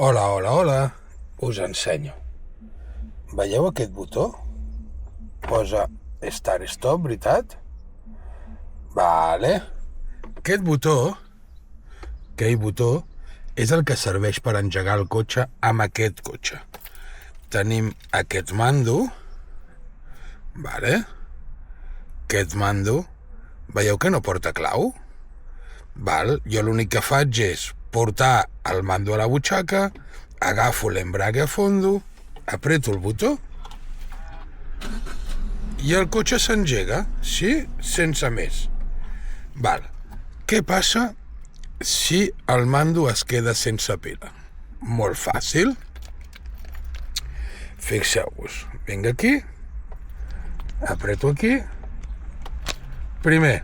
Hola, hola, hola. Us ensenyo. Veieu aquest botó? Posa Start Stop, veritat? Vale. Aquell botó, és el que serveix per engegar el cotxe amb aquest cotxe. Tenim aquest mando, vale? Aquest mando, veieu que no porta clau? Val? Jo l'únic que faig és portar el mando a la butxaca, agafo l'embrague a fondo, apreto el botó i el cotxe s'engega, sí? Sense més. Val. Què passa si el mando es queda sense pila? Molt fàcil. Fixeu-vos. Vinc aquí, apreto aquí. Primer,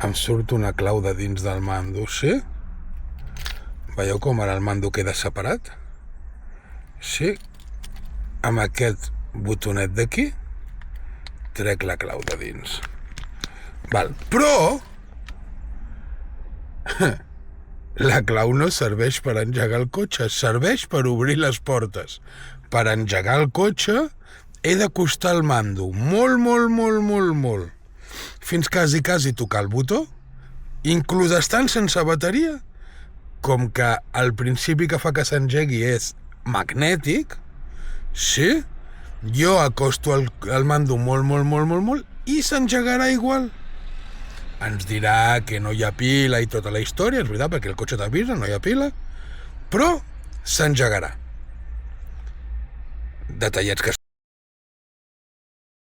em surt una clau de dins del mando, sí? Veieu com ara el mando queda separat? Sí? Amb aquest botonet d'aquí trec la clau de dins. Val. Però la clau no serveix per engegar el cotxe, serveix per obrir les portes. Per engegar el cotxe he d'acostar el mando molt, fins quasi tocar el botó, inclús estant sense bateria. Com que el principi que fa que s'engegui és magnètic, sí? Jo acosto el mando molt i s'engegarà igual. Ens dirà que no hi ha pila i tota la història, és veritat, perquè el cotxe t'avisa, no hi ha pila, però s'engegarà. Detallets que